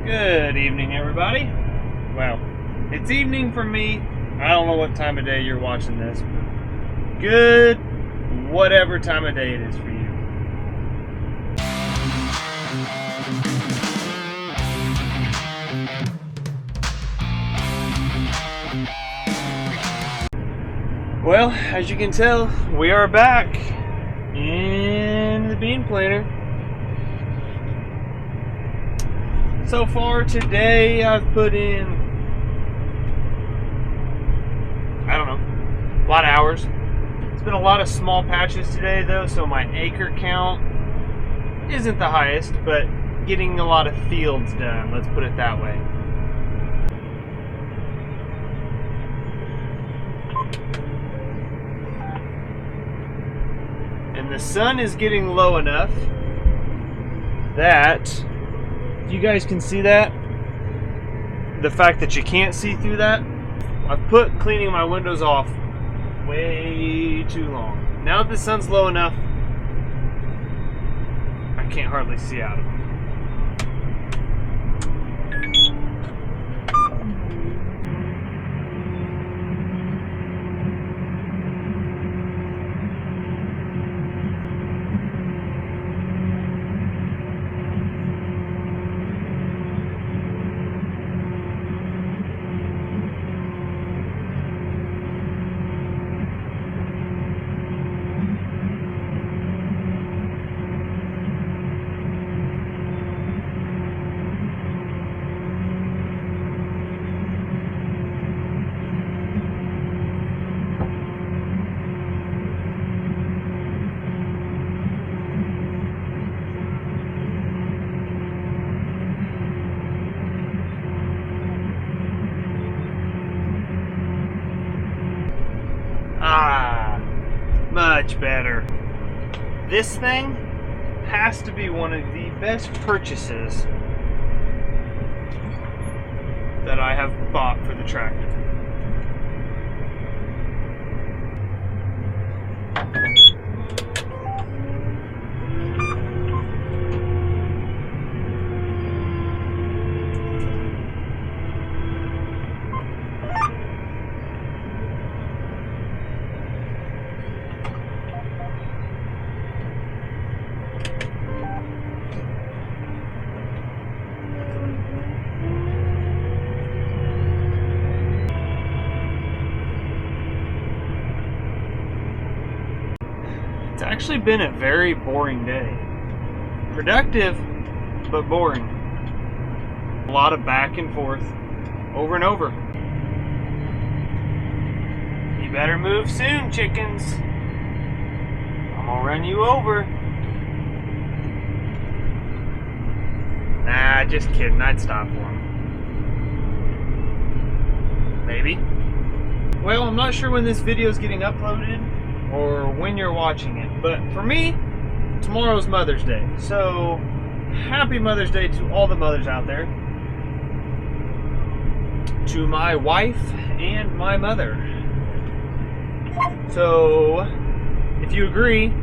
Good evening, everybody. Well, it's evening for me. I don't know what time of day you're watching this. Good, whatever time of day it is for you. Well, as you can tell, we are back in the bean planter. So far today, I've put in, I don't know, a lot of hours. It's been a lot of small patches today though, so my acre count isn't the highest, but getting a lot of fields done, let's put it that way. And the sun is getting low enough that, if you guys can see that, the fact that you can't see through that, I've put cleaning my windows off way too long. Now that the sun's low enough, I can't hardly see out of them. Much better. This thing has to be one of the best purchases that I have bought for the tractor. It's actually been a very boring day. Productive, but boring. A lot of back and forth, over and over. You better move soon, chickens. I'm gonna run you over. Nah, just kidding. I'd stop for him. Maybe. Well, I'm not sure when this video is getting uploaded or when you're watching it, but for me, tomorrow's Mother's Day. So, happy Mother's Day to all the mothers out there. To my wife and my mother. So, if you agree,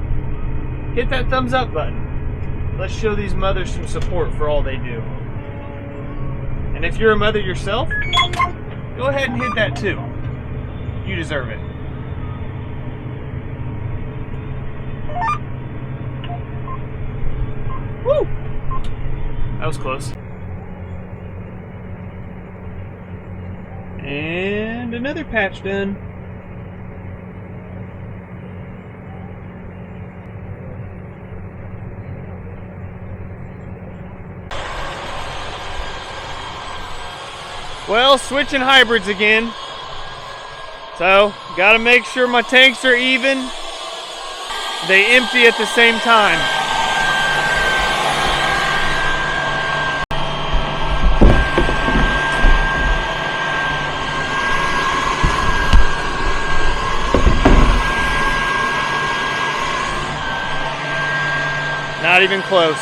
hit that thumbs up button. Let's show these mothers some support for all they do. And if you're a mother yourself, go ahead and hit that too. You deserve it. Woo! That was close. And another patch done. Well, switching hybrids again. So, gotta make sure my tanks are even. They empty at the same time. Not even close.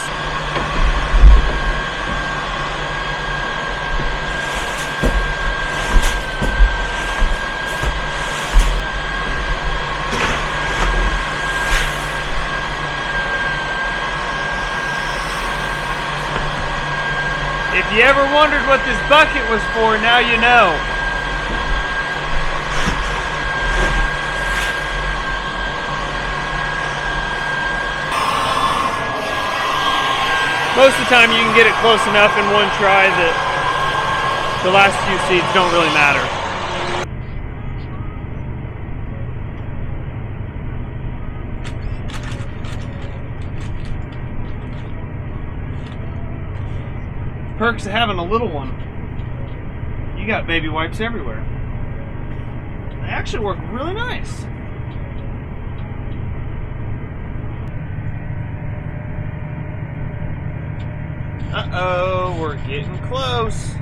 If you ever wondered what this bucket was for, now you know. Most of the time you can get it close enough in one try that the last few seeds don't really matter. Perks of having a little one. You got baby wipes everywhere. They actually work really nice. Uh-oh, we're getting close.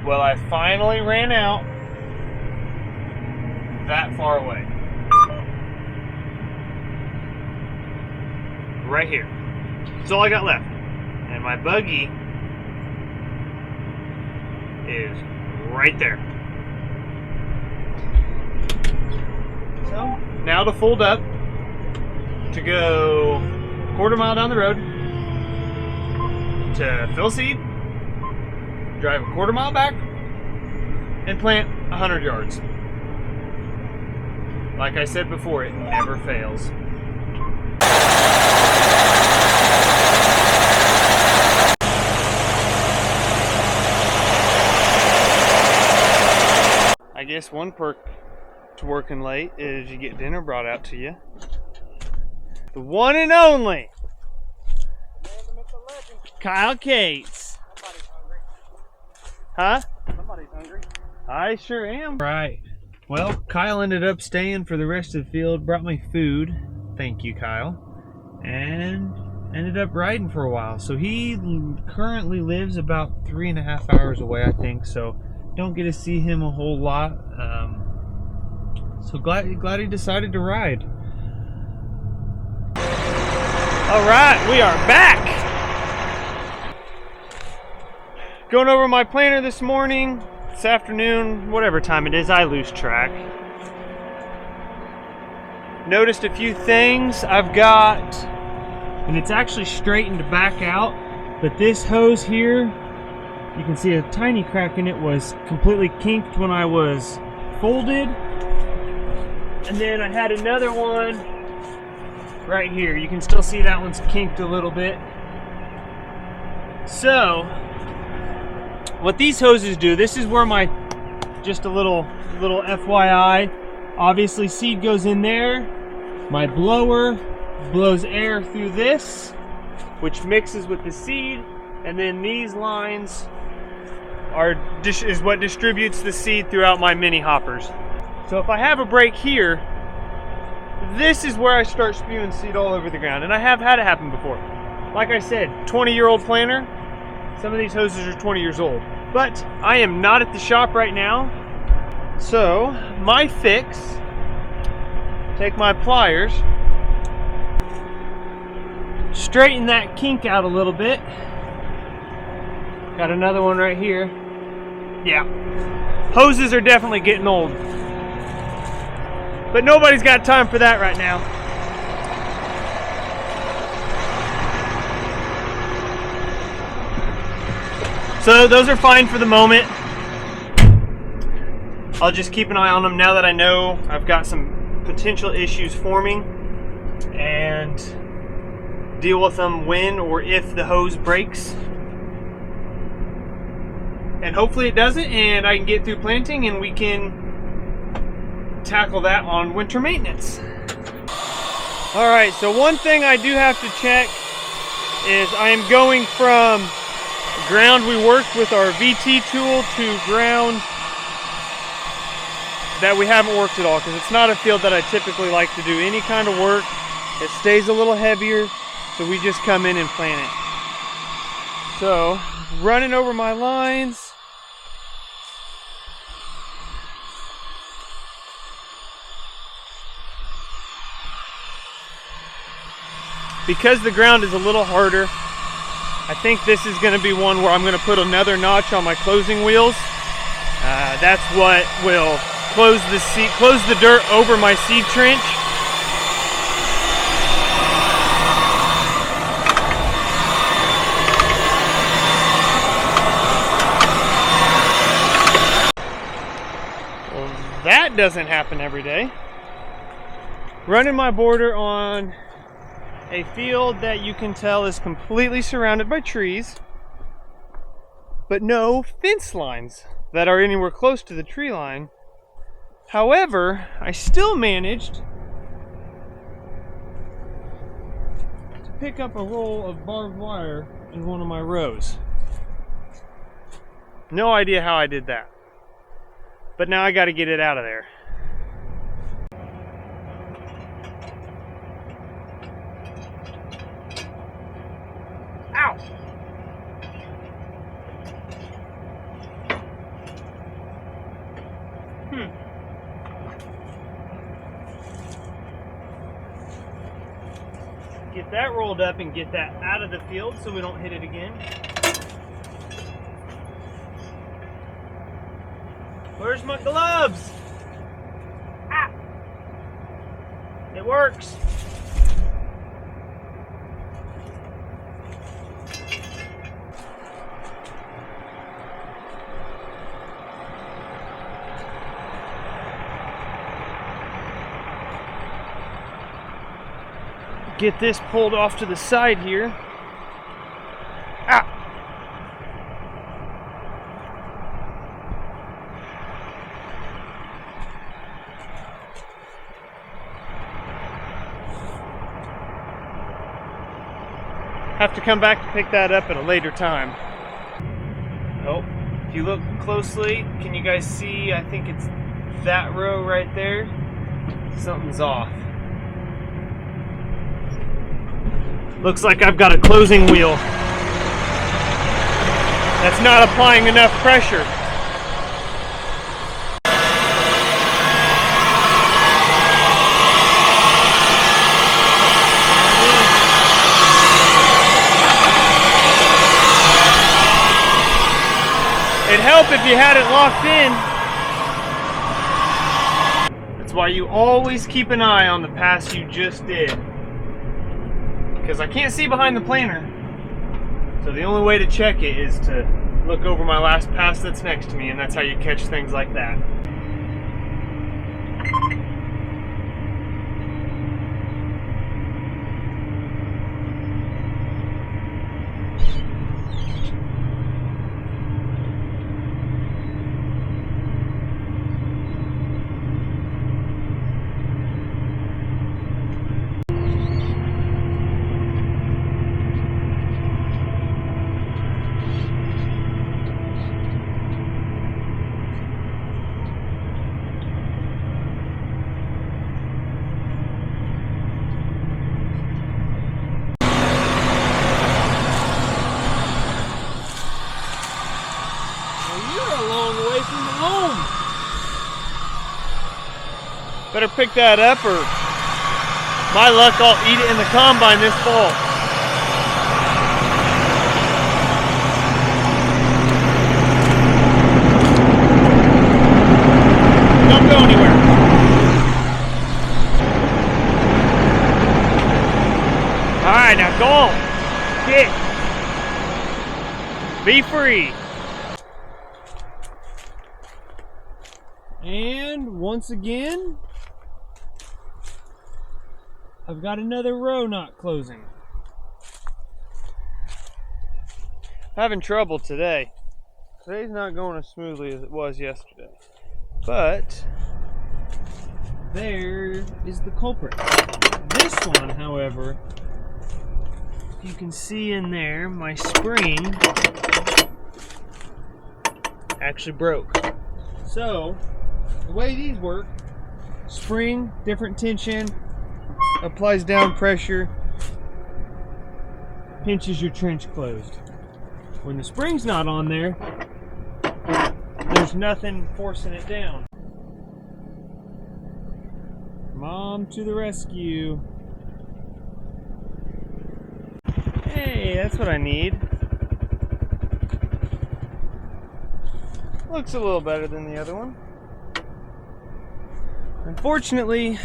Well, I finally ran out that far away. Right here. That's all I got left. And my buggy is right there. So, now to fold up, to go a quarter mile down the road, to fill seed, drive a quarter mile back, and plant 100 yards. Like I said before, it never fails. I guess one perk to working late is you get dinner brought out to you. The one and only Kyle Cates. Somebody's hungry. Huh? Somebody's hungry. I sure am. Right. Well, Kyle ended up staying for the rest of the field, brought me food. Thank you, Kyle. And ended up riding for a while. So he currently lives about 3.5 hours away, I think. So don't get to see him a whole lot. So glad he decided to ride. All right, we are back. Going over my planter this morning, this afternoon, whatever time it is, I lose track. Noticed a few things. I've got, and it's actually straightened back out, but this hose here, you can see a tiny crack in it, was completely kinked when I was folded. And then I had another one right here. You can still see that one's kinked a little bit. So, what these hoses do, this is where my, just a little FYI, obviously seed goes in there. My blower blows air through this, which mixes with the seed, and then these lines is what distributes the seed throughout my mini hoppers. So if I have a break here, this is where I start spewing seed all over the ground, and I have had it happen before. Like I said, 20-year-old planter, some of these hoses are 20 years old. But I am not at the shop right now, so my fix, take my pliers, straighten that kink out a little bit. Got another one right here. Yeah, hoses are definitely getting old, but nobody's got time for that right now. So those are fine for the moment. I'll just keep an eye on them now that I know I've got some potential issues forming, and deal with them when or if the hose breaks. And hopefully it doesn't, and I can get through planting and we can tackle that on winter maintenance. Alright, so one thing I do have to check is I am going from ground we worked with our VT tool to ground that we haven't worked at all, because it's not a field that I typically like to do any kind of work. It stays a little heavier, so we just come in and plant it. So, running over my lines. Because the ground is a little harder, I think this is going to be one where I'm going to put another notch on my closing wheels. That's what will close the dirt over my seed trench. that doesn't happen every day. Running my border on a field that you can tell is completely surrounded by trees, but no fence lines that are anywhere close to the tree line. However, I still managed to pick up a roll of barbed wire in one of my rows. No idea how I did that, but now I got to get it out of there. Ow! Get that rolled up and get that out of the field so we don't hit it again. Where's my gloves? Ah! It works. Get this pulled off to the side here. Ah! Have to come back to pick that up at a later time. Oh, if you look closely, can you guys see? I think it's that row right there. Something's off. Looks like I've got a closing wheel that's not applying enough pressure. It'd help if you had it locked in. That's why you always keep an eye on the pass you just did. Because I can't see behind the planer. So the only way to check it is to look over my last pass that's next to me, and that's how you catch things like that. Better pick that up, or my luck, I'll eat it in the combine this fall. Don't go anywhere. Alright, now go on. Get. Be free. And once again, I've got another row not closing. Having trouble today. Today's not going as smoothly as it was yesterday. But there is the culprit. This one, however, you can see in there, my spring actually broke. So, the way these work, spring, different tension, applies down pressure, pinches your trench closed. When the spring's not on there, there's nothing forcing it down. Mom to the rescue. Hey, that's what I need. Looks a little better than the other one. Unfortunately,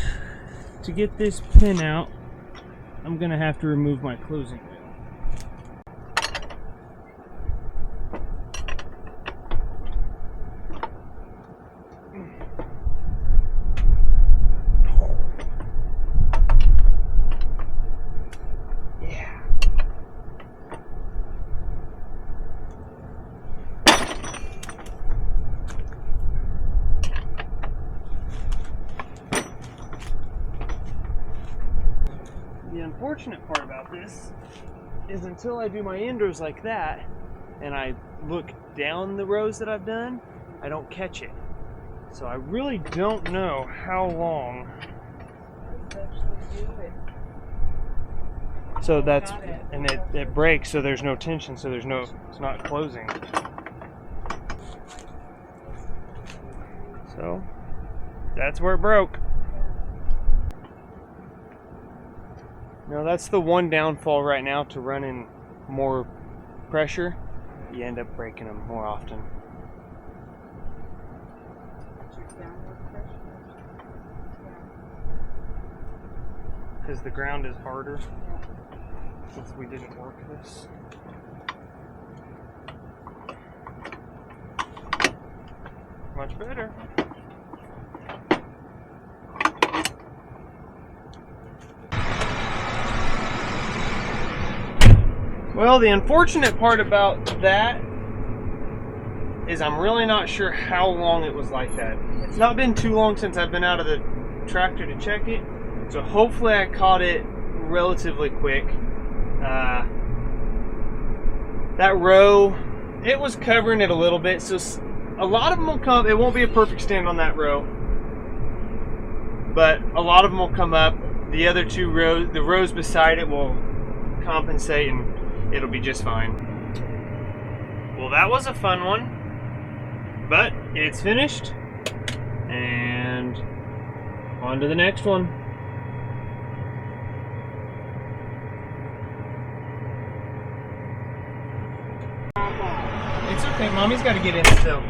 to get this pin out, I'm gonna have to remove my closing wheel. unfortunate part about this is until I do my end rows like that, and I look down the rows that I've done, I don't catch it. So I really don't know how long. So that's, and it breaks, so there's no tension, so there's no, it's not closing. So that's where it broke. Now that's the one downfall right now to running more pressure. You end up breaking them more often. Because the ground is harder since we didn't work this. Much better. Well, the unfortunate part about that is I'm really not sure how long it was like that. It's not been too long since I've been out of the tractor to check it, so hopefully I caught it relatively quick. That row, it was covering it a little bit, so a lot of them will come. It won't be a perfect stand on that row, but a lot of them will come up. The other two rows, the rows beside it, will compensate and it'll be just fine. Well, that was a fun one, but it's finished, and on to the next one. It's okay, Mommy's got to get in still.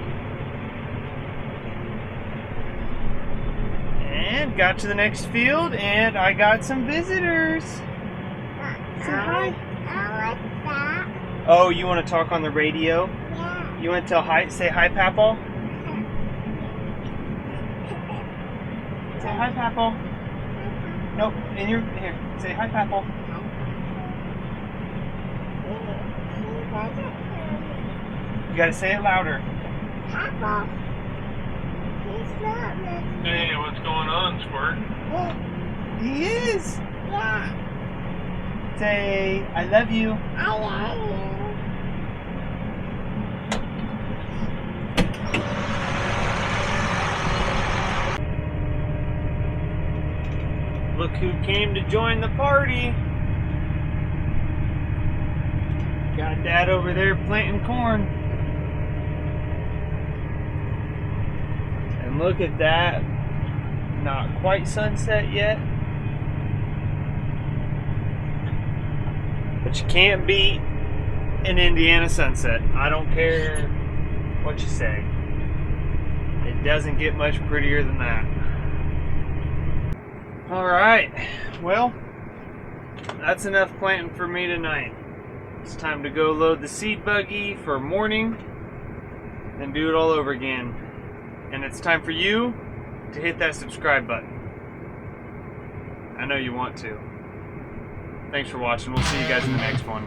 And got to the next field, and I got some visitors. Say hi. Oh, you want to talk on the radio? Yeah. You want to tell hi? Say hi, Papal. Say hi, Papal. Nope. And you're here. Say hi, Papal. You gotta say it louder. Papa. He's not listening. Hey, what's going on, Squirt? He is. Yeah. Say, I love you. I love you. Look who came to join the party. Got Dad over there planting corn. And look at that. Not quite sunset yet. But you can't beat an Indiana sunset. I don't care what you say. It doesn't get much prettier than that. Alright, well, that's enough planting for me tonight. It's time to go load the seed buggy for morning, then do it all over again. And it's time for you to hit that subscribe button. I know you want to. Thanks for watching. We'll see you guys in the next one.